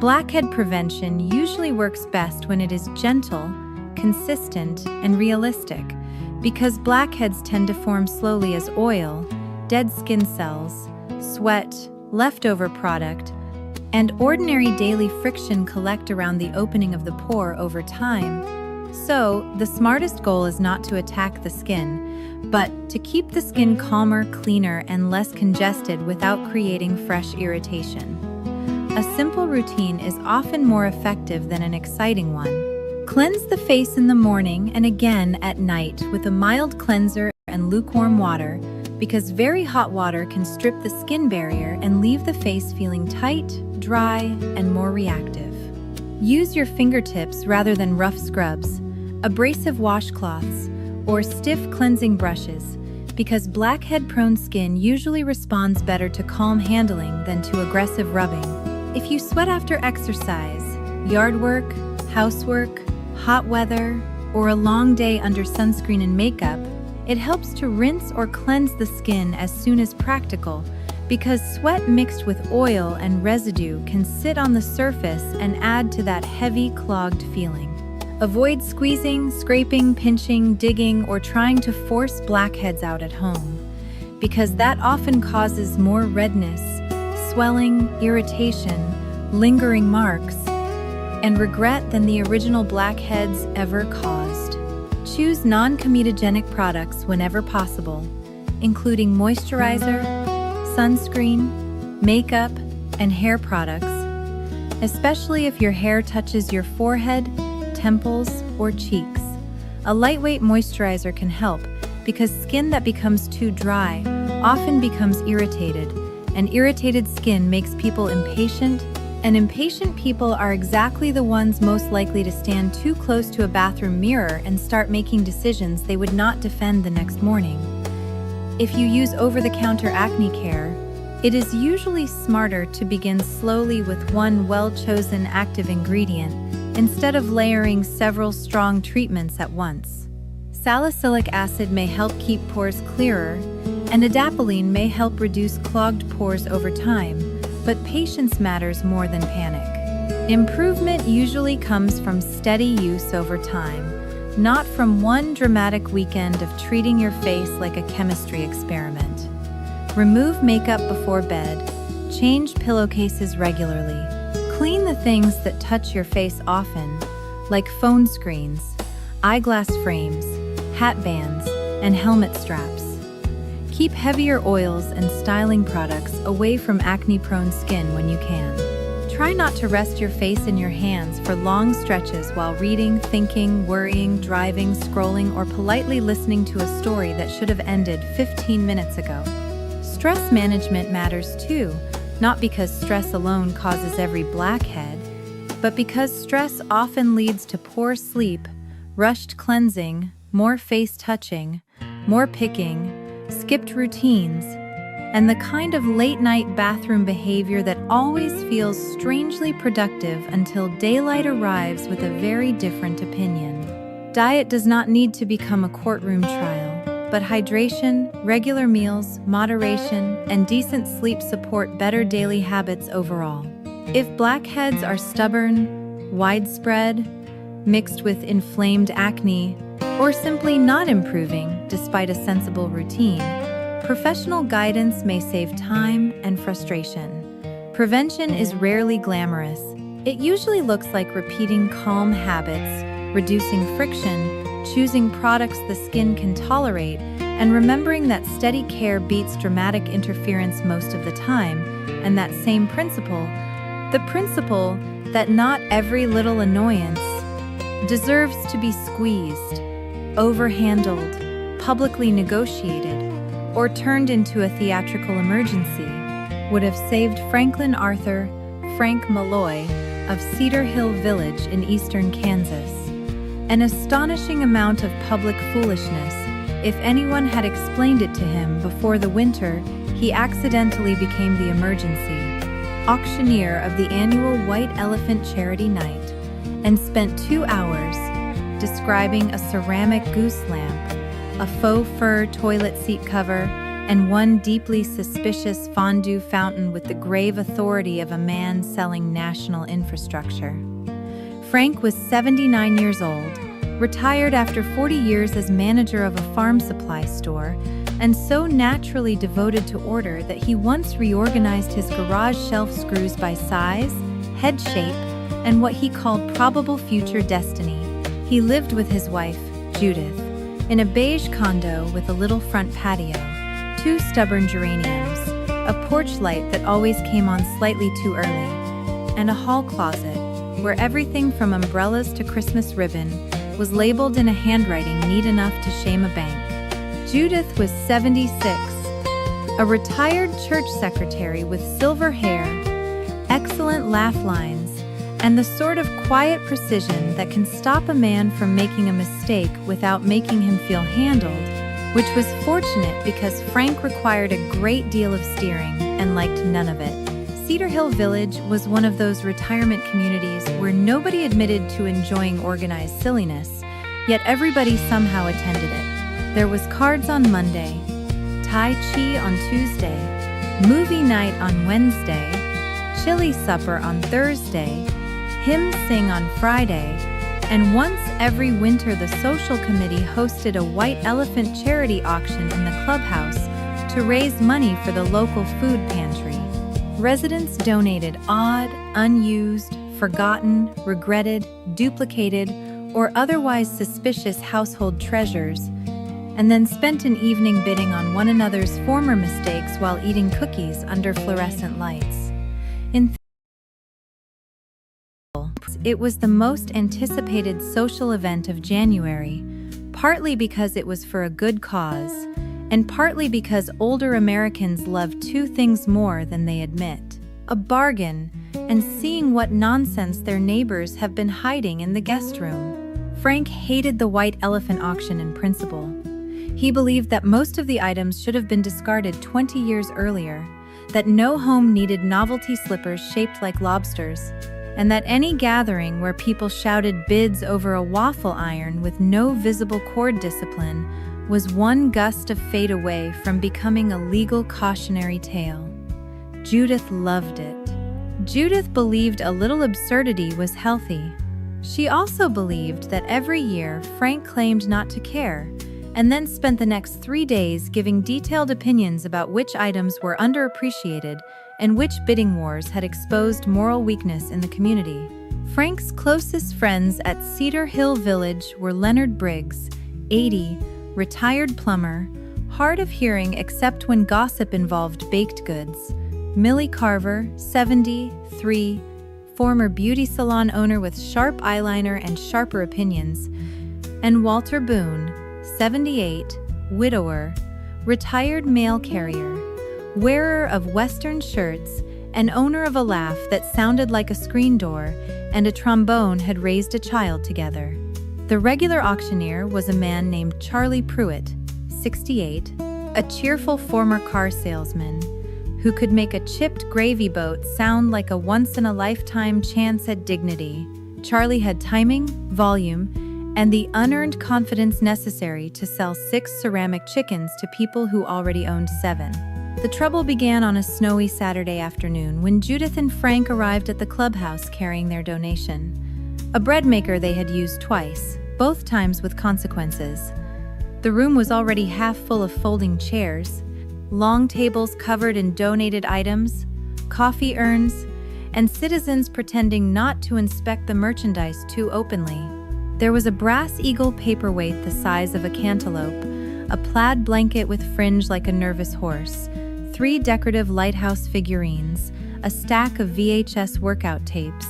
Blackhead prevention usually works best when it is gentle, consistent, and realistic, because blackheads tend to form slowly as oil, dead skin cells, sweat, leftover product, and ordinary daily friction collect around the opening of the pore over time. So, the smartest goal is not to attack the skin, but to keep the skin calmer, cleaner, and less congested without creating fresh irritation. A simple routine is often more effective than an exciting one. Cleanse the face in the morning and again at night with a mild cleanser and lukewarm water, because very hot water can strip the skin barrier and leave the face feeling tight, dry, and more reactive. Use your fingertips rather than rough scrubs, abrasive washcloths, or stiff cleansing brushes, because blackhead-prone skin usually responds better to calm handling than to aggressive rubbing. If you sweat after exercise, yard work, housework, hot weather, or a long day under sunscreen and makeup, it helps to rinse or cleanse the skin as soon as practical, because sweat mixed with oil and residue can sit on the surface and add to that heavy, clogged feeling. Avoid squeezing, scraping, pinching, digging, or trying to force blackheads out at home, because that often causes more redness, swelling, irritation, lingering marks, and regret than the original blackheads ever caused. Choose non-comedogenic products whenever possible, including moisturizer, sunscreen, makeup, and hair products, especially if your hair touches your forehead, temples, or cheeks. A lightweight moisturizer can help, because skin that becomes too dry often becomes irritated, and irritated skin makes people impatient, and impatient people are exactly the ones most likely to stand too close to a bathroom mirror and start making decisions they would not defend the next morning. If you use over-the-counter acne care, it is usually smarter to begin slowly with one well-chosen active ingredient instead of layering several strong treatments at once. Salicylic acid may help keep pores clearer, and adapalene may help reduce clogged pores over time, but patience matters more than panic. Improvement usually comes from steady use over time, not from one dramatic weekend of treating your face like a chemistry experiment. Remove makeup before bed, change pillowcases regularly, clean the things that touch your face often, like phone screens, eyeglass frames, hat bands, and helmet straps. Keep heavier oils and styling products away from acne-prone skin when you can. Try not to rest your face in your hands for long stretches while reading, thinking, worrying, driving, scrolling, or politely listening to a story that should have ended 15 minutes ago. Stress management matters too, not because stress alone causes every blackhead, but because stress often leads to poor sleep, rushed cleansing, more face touching, more picking, skipped routines, and the kind of late-night bathroom behavior that always feels strangely productive until daylight arrives with a very different opinion. Diet does not need to become a courtroom trial, but hydration, regular meals, moderation, and decent sleep support better daily habits overall. If blackheads are stubborn, widespread, mixed with inflamed acne, or simply not improving despite a sensible routine, professional guidance may save time and frustration. Prevention is rarely glamorous. It usually looks like repeating calm habits, reducing friction, choosing products the skin can tolerate, and remembering that steady care beats dramatic interference most of the time, and that same principle, the principle that not every little annoyance deserves to be squeezed, overhandled, publicly negotiated, or turned into a theatrical emergency, would have saved Franklin Arthur Frank Malloy of Cedar Hill Village in eastern Kansas an astonishing amount of public foolishness if anyone had explained it to him before the winter he accidentally became the emergency auctioneer of the annual White Elephant Charity Night and spent 2 hours describing a ceramic goose lamp, a faux fur toilet seat cover, and one deeply suspicious fondue fountain with the grave authority of a man selling national infrastructure. Frank was 79 years old, retired after 40 years as manager of a farm supply store, and so naturally devoted to order that he once reorganized his garage shelf screws by size, head shape, and what he called probable future destiny. He lived with his wife, Judith, in a beige condo with a little front patio, 2 stubborn geraniums, a porch light that always came on slightly too early, and a hall closet where everything from umbrellas to Christmas ribbon was labeled in a handwriting neat enough to shame a bank. Judith was 76, a retired church secretary with silver hair, excellent laugh lines, and the sort of quiet precision that can stop a man from making a mistake without making him feel handled, which was fortunate because Frank required a great deal of steering and liked none of it. Cedar Hill Village was one of those retirement communities where nobody admitted to enjoying organized silliness, yet everybody somehow attended it. There was cards on Monday, Tai Chi on Tuesday, movie night on Wednesday, chili supper on Thursday, hymn sing on Friday, and once every winter the social committee hosted a white elephant charity auction in the clubhouse to raise money for the local food pantry. Residents donated odd, unused, forgotten, regretted, duplicated, or otherwise suspicious household treasures, and then spent an evening bidding on one another's former mistakes while eating cookies under fluorescent lights. It was the most anticipated social event of January, partly because it was for a good cause, and partly because older Americans love 2 things more than they admit: a bargain and seeing what nonsense their neighbors have been hiding in the guest room. Frank hated the white elephant auction in principle. He believed that most of the items should have been discarded 20 years earlier, that no home needed novelty slippers shaped like lobsters, and that any gathering where people shouted bids over a waffle iron with no visible cord discipline was one gust of fade away from becoming a legal cautionary tale. Judith loved it. Judith believed a little absurdity was healthy. She also believed that every year Frank claimed not to care, and then spent the next 3 days giving detailed opinions about which items were underappreciated and which bidding wars had exposed moral weakness in the community. Frank's closest friends at Cedar Hill Village were Leonard Briggs, 80, retired plumber, hard of hearing except when gossip involved baked goods; Millie Carver, 73, former beauty salon owner with sharp eyeliner and sharper opinions; and Walter Boone, 78, widower, retired mail carrier, wearer of Western shirts, and owner of a laugh that sounded like a screen door and a trombone had raised a child together. The regular auctioneer was a man named Charlie Pruitt, 68, a cheerful former car salesman who could make a chipped gravy boat sound like a once-in-a-lifetime chance at dignity. Charlie had timing, volume, and the unearned confidence necessary to sell 6 ceramic chickens to people who already owned 7. The trouble began on a snowy Saturday afternoon when Judith and Frank arrived at the clubhouse carrying their donation. A bread maker they had used twice, both times with consequences. The room was already half full of folding chairs, long tables covered in donated items, coffee urns, and citizens pretending not to inspect the merchandise too openly. There was a brass eagle paperweight the size of a cantaloupe, a plaid blanket with fringe like a nervous horse, 3 decorative lighthouse figurines, a stack of VHS workout tapes,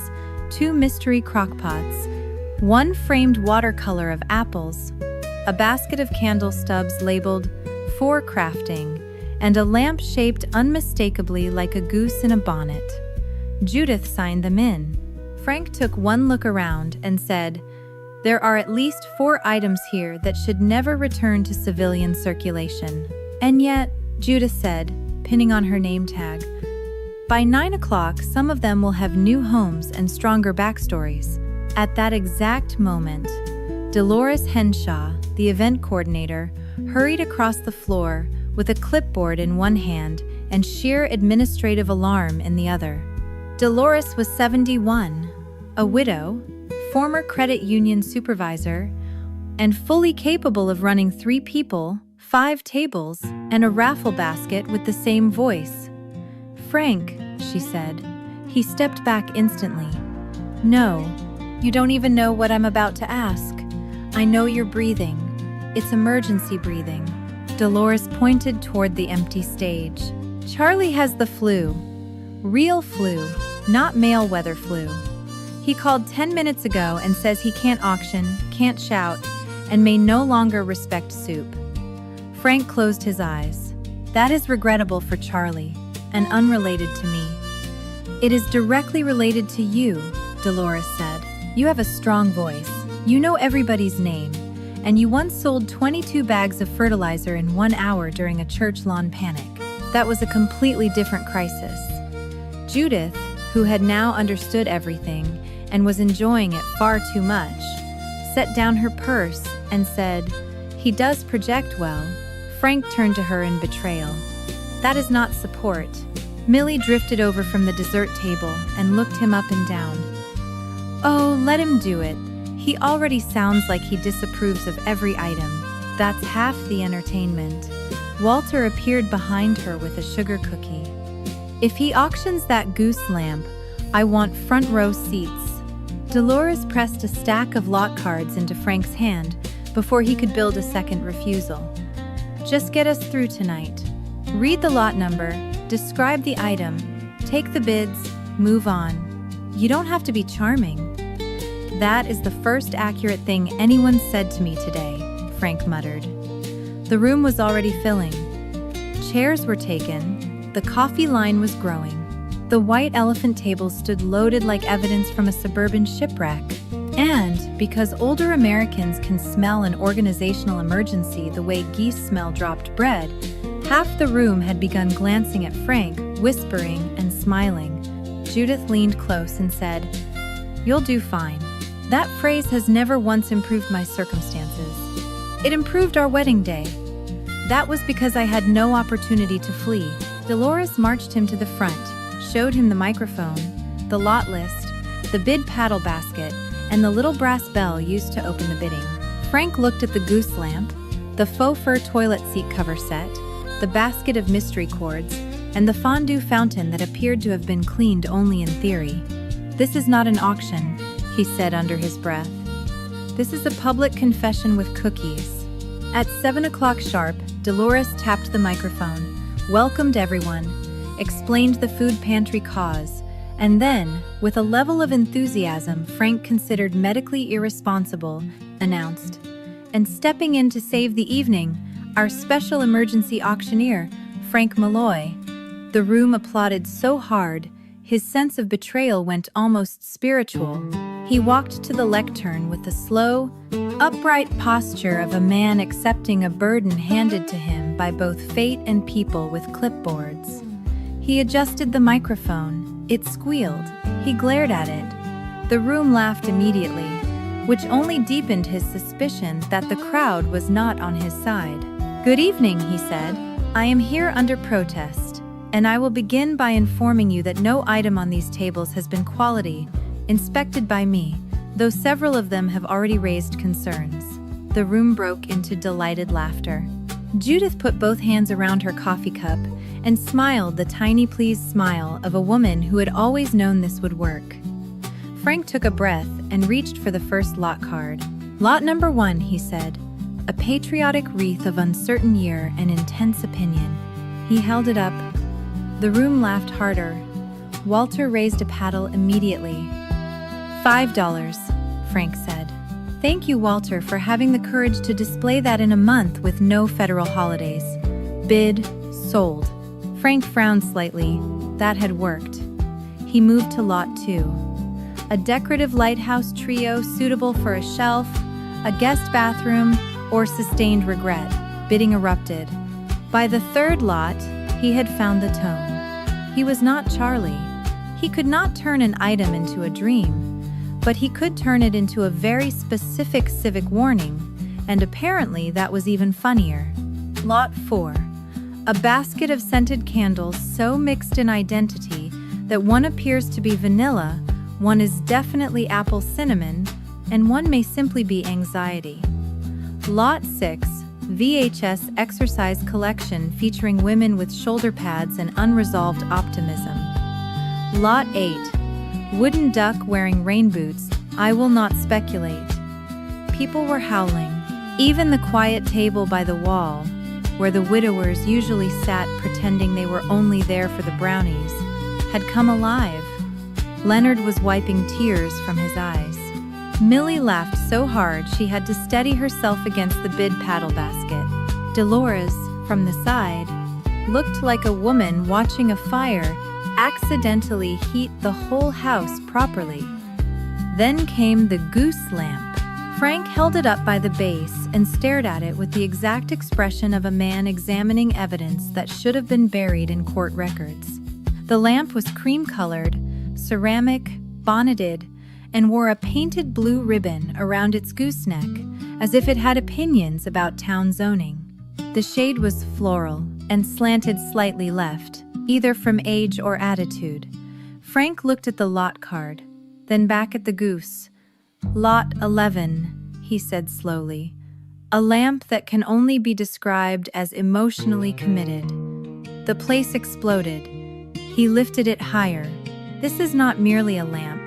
2 mystery crockpots, 1 framed watercolor of apples, a basket of candle stubs labeled "For Crafting," and a lamp shaped unmistakably like a goose in a bonnet. Judith signed them in. Frank took one look around and said, "There are at least 4 items here that should never return to civilian circulation." "And yet," Judith said, pinning on her name tag, "by 9 o'clock some of them will have new homes and stronger backstories." At that exact moment, Dolores Henshaw, the event coordinator, hurried across the floor with a clipboard in one hand and sheer administrative alarm in the other. Dolores was 71, a widow, former credit union supervisor, and fully capable of running 3 people, 5 tables, and a raffle basket with the same voice. "Frank," she said. He stepped back instantly. "No, you don't even know what I'm about to ask. I know you're breathing. It's emergency breathing." Dolores pointed toward the empty stage. "Charlie has the flu. Real flu, not male weather flu. He called 10 minutes ago and says he can't auction, can't shout, and may no longer respect soup." Frank closed his eyes. "That is regrettable for Charlie, and unrelated to me." "It is directly related to you," Dolores said. "You have a strong voice. You know everybody's name, and you once sold 22 bags of fertilizer in 1 hour during a church lawn panic. That was a completely different crisis." Judith, who had now understood everything and was enjoying it far too much, set down her purse and said, "He does project well." Frank turned to her in betrayal. "That is not support." Millie drifted over from the dessert table and looked him up and down. "Oh, let him do it. He already sounds like he disapproves of every item. That's half the entertainment." Walter appeared behind her with a sugar cookie. "If he auctions that goose lamp, I want front row seats." Dolores pressed a stack of lot cards into Frank's hand before he could build a second refusal. "Just get us through tonight. Read the lot number, describe the item, take the bids, move on. You don't have to be charming." "That is the first accurate thing anyone said to me today," Frank muttered. The room was already filling. Chairs were taken. The coffee line was growing. The white elephant table stood loaded like evidence from a suburban shipwreck. And, because older Americans can smell an organizational emergency the way geese smell dropped bread, half the room had begun glancing at Frank, whispering and smiling. Judith leaned close and said, "You'll do fine." That phrase has never once improved my circumstances. It improved our wedding day. That was because I had no opportunity to flee. Dolores marched him to the front, showed him the microphone, the lot list, the bid paddle basket, and the little brass bell used to open the bidding. Frank looked at the goose lamp, the faux fur toilet seat cover set, the basket of mystery cords, and the fondue fountain that appeared to have been cleaned only in theory. "This is not an auction," he said under his breath. "This is a public confession with cookies." At 7 o'clock sharp, Dolores tapped the microphone, welcomed everyone, explained the food pantry cause, and then, with a level of enthusiasm Frank considered medically irresponsible, announced, "And stepping in to save the evening, our special emergency auctioneer, Frank Malloy." The room applauded so hard, his sense of betrayal went almost spiritual. He walked to the lectern with the slow, upright posture of a man accepting a burden handed to him by both fate and people with clipboards. He adjusted the microphone. It squealed. He glared at it. The room laughed immediately, which only deepened his suspicion that the crowd was not on his side. "Good evening," he said. "I am here under protest, and I will begin by informing you that no item on these tables has been quality inspected by me, though several of them have already raised concerns." The room broke into delighted laughter. Judith put both hands around her coffee cup and smiled the tiny pleased smile of a woman who had always known this would work. Frank took a breath and reached for the first lot card. "Lot number 1, he said. A patriotic wreath of uncertain year and intense opinion." He held it up. The room laughed harder. Walter raised a paddle immediately. $5, Frank said. "Thank you, Walter, for having the courage to display that in a month with no federal holidays." Bid, sold. Frank frowned slightly. That had worked. He moved to lot 2. A decorative lighthouse trio suitable for a shelf, a guest bathroom, or sustained regret. Bidding erupted. By the third lot, he had found the tone. He was not Charlie. He could not turn an item into a dream, but he could turn it into a very specific civic warning, and apparently that was even funnier. Lot 4. A basket of scented candles so mixed in identity that one appears to be vanilla, one is definitely apple cinnamon, and one may simply be anxiety. Lot 6, VHS exercise collection featuring women with shoulder pads and unresolved optimism. Lot 8, wooden duck wearing rain boots, I will not speculate. People were howling. Even the quiet table by the wall, where the widowers usually sat pretending they were only there for the brownies, had come alive. Leonard was wiping tears from his eyes. Millie laughed so hard she had to steady herself against the bid paddle basket. Dolores, from the side, looked like a woman watching a fire accidentally heat the whole house properly. Then came the goose lamp. Frank held it up by the base and stared at it with the exact expression of a man examining evidence that should have been buried in court records. The lamp was cream-colored, ceramic, bonneted, and wore a painted blue ribbon around its gooseneck, as if it had opinions about town zoning. The shade was floral and slanted slightly left, either from age or attitude. Frank looked at the lot card, then back at the goose. Lot 11, he said slowly. A lamp that can only be described as emotionally committed. The place exploded. He lifted it higher. This is not merely a lamp.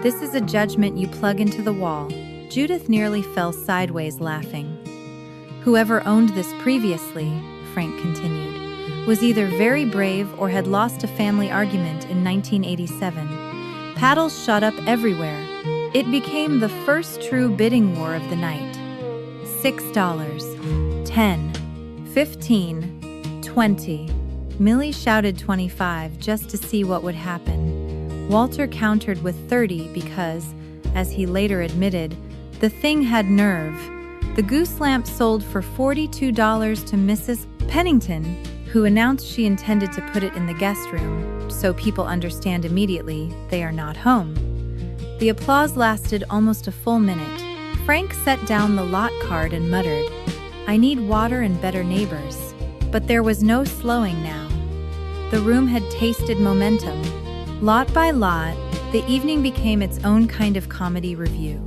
This is a judgment you plug into the wall. Judith nearly fell sideways laughing. Whoever owned this previously, Frank continued, was either very brave or had lost a family argument in 1987. Paddles shot up everywhere. It became the first true bidding war of the night. $6, 10, 15, 20. Millie shouted 25 just to see what would happen. Walter countered with 30 because, as he later admitted, the thing had nerve. The goose lamp sold for $42 to Mrs. Pennington, who announced she intended to put it in the guest room, so people understand immediately they are not home. The applause lasted almost a full minute. Frank set down the lot card and muttered, "I need water and better neighbors." But there was no slowing now. The room had tasted momentum. Lot by lot, the evening became its own kind of comedy review.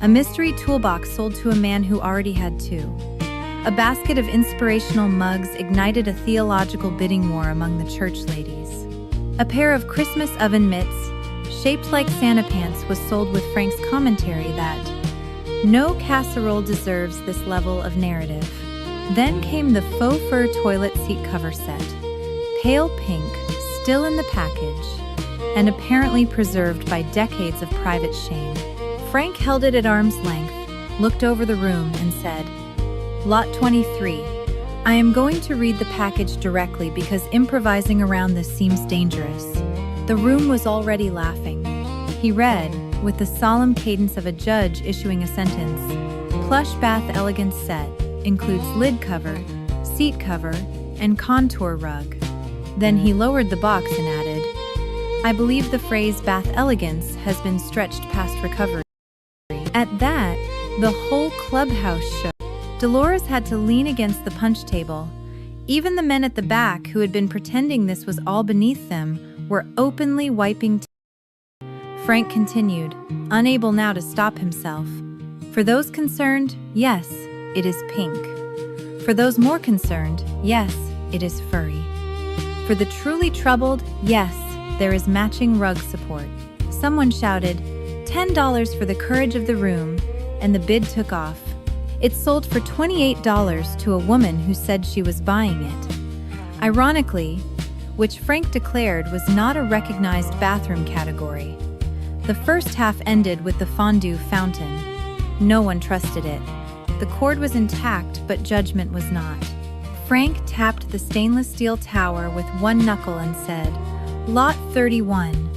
A mystery toolbox sold to a man who already had two. A basket of inspirational mugs ignited a theological bidding war among the church ladies. A pair of Christmas oven mitts, shaped like Santa pants, was sold with Frank's commentary that no casserole deserves this level of narrative. Then came the faux fur toilet seat cover set, pale pink, still in the package, and apparently preserved by decades of private shame. Frank held it at arm's length, looked over the room, and said, "Lot 23. I am going to read the package directly because improvising around this seems dangerous." The room was already laughing. He read, with the solemn cadence of a judge issuing a sentence, "Plush bath elegance set, includes lid cover, seat cover, and contour rug." Then he lowered the box and added, "I believe the phrase bath elegance has been stretched past recovery." At that, the whole clubhouse shook. Dolores had to lean against the punch table. Even the men at the back, who had been pretending this was all beneath them, were openly wiping tears. Frank continued, unable now to stop himself. "For those concerned, yes, it is pink. For those more concerned, yes, it is furry. For the truly troubled, yes, there is matching rug support." Someone shouted, $10 for the courage of the room, and the bid took off. It sold for $28 to a woman who said she was buying it. Ironically, which Frank declared was not a recognized bathroom category. The first half ended with the fondue fountain. No one trusted it. The cord was intact, but judgment was not. Frank tapped the stainless steel tower with one knuckle and said, "Lot 31,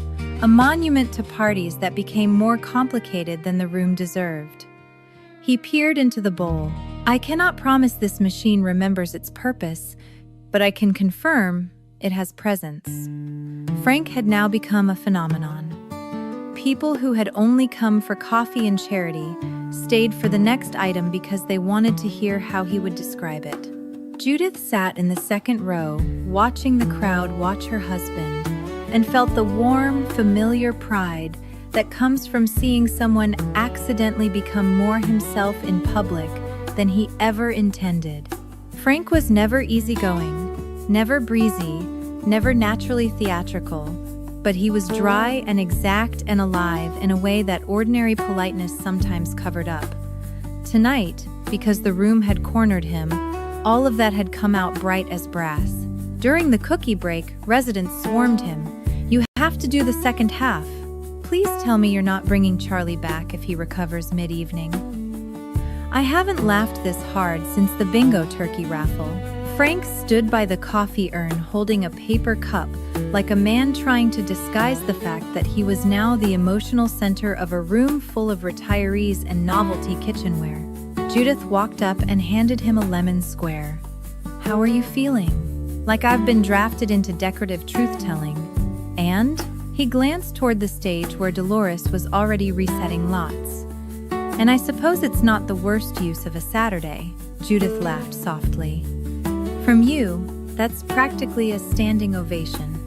a monument to parties that became more complicated than the room deserved." He peered into the bowl. "I cannot promise this machine remembers its purpose, but I can confirm it has presence." Frank had now become a phenomenon. People who had only come for coffee and charity stayed for the next item because they wanted to hear how he would describe it. Judith sat in the second row, watching the crowd watch her husband, and felt the warm, familiar pride that comes from seeing someone accidentally become more himself in public than he ever intended. Frank was never easygoing, never breezy, never naturally theatrical, but he was dry and exact and alive in a way that ordinary politeness sometimes covered up. Tonight, because the room had cornered him, all of that had come out bright as brass. During the cookie break, residents swarmed him. "You have to do the second half. Please tell me you're not bringing Charlie back if he recovers mid-evening." I haven't laughed this hard since the bingo turkey raffle. Frank stood by the coffee urn holding a paper cup, like a man trying to disguise the fact that he was now the emotional center of a room full of retirees and novelty kitchenware. Judith walked up and handed him a lemon square. "How are you feeling?" "Like I've been drafted into decorative truth-telling." "And?" He glanced toward the stage where Dolores was already resetting lots. "And I suppose it's not the worst use of a Saturday," Judith laughed softly. "From you, that's practically a standing ovation."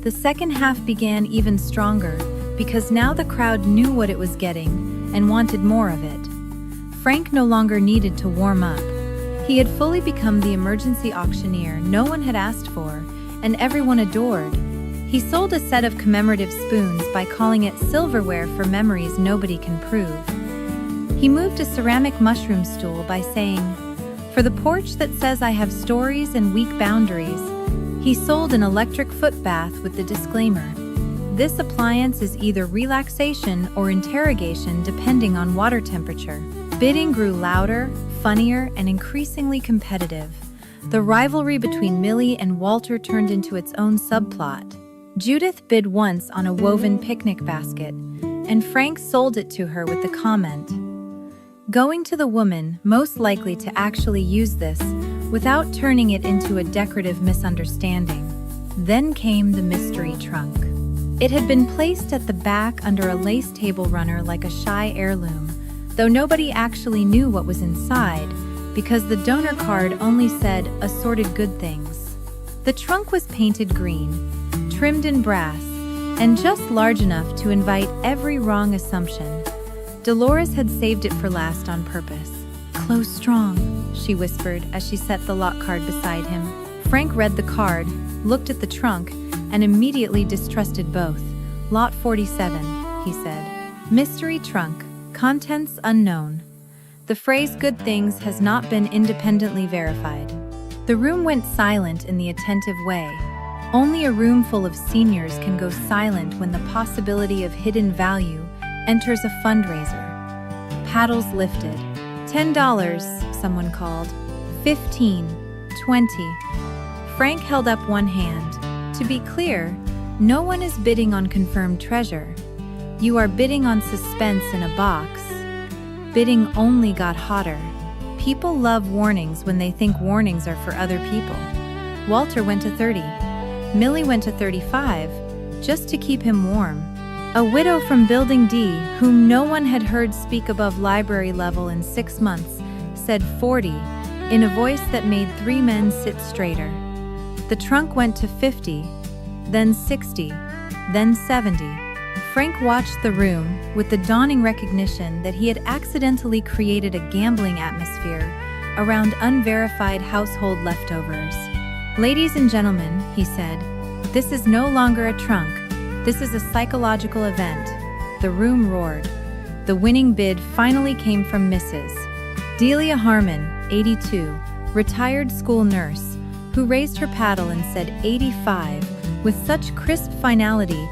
The second half began even stronger, because now the crowd knew what it was getting and wanted more of it. Frank no longer needed to warm up. He had fully become the emergency auctioneer no one had asked for, and everyone adored. He sold a set of commemorative spoons by calling it silverware for memories nobody can prove. He moved a ceramic mushroom stool by saying, "For the porch that says I have stories and weak boundaries." He sold an electric foot bath with the disclaimer, "This appliance is either relaxation or interrogation depending on water temperature." Bidding grew louder, funnier, and increasingly competitive. The rivalry between Millie and Walter turned into its own subplot. Judith bid once on a woven picnic basket, and Frank sold it to her with the comment, "Going to the woman most likely to actually use this without turning it into a decorative misunderstanding." Then came the mystery trunk. It had been placed at the back under a lace table runner like a shy heirloom, though nobody actually knew what was inside, because the donor card only said assorted good things. The trunk was painted green, trimmed in brass, and just large enough to invite every wrong assumption. Dolores had saved it for last on purpose. "Close strong," she whispered as she set the lot card beside him. Frank read the card, looked at the trunk, and immediately distrusted both. "Lot 47, he said. "Mystery trunk. Contents unknown." The phrase "good things" has not been independently verified. The room went silent in the attentive way. Only a room full of seniors can go silent when the possibility of hidden value enters a fundraiser. Paddles lifted. $10, someone called. 15, 20. Frank held up one hand. To be clear, no one is bidding on confirmed treasure. You are bidding on suspense in a box. Bidding only got hotter. People love warnings when they think warnings are for other people. Walter went to 30. Millie went to 35, just to keep him warm. A widow from Building D, whom no one had heard speak above library level in 6 months, said 40, in a voice that made 3 men sit straighter. The trunk went to 50, then 60, then 70. Frank watched the room with the dawning recognition that he had accidentally created a gambling atmosphere around unverified household leftovers. "Ladies and gentlemen," he said, "this is no longer a trunk. This is a psychological event." The room roared. The winning bid finally came from Mrs. Delia Harmon, 82, retired school nurse, who raised her paddle and said 85 with such crisp finality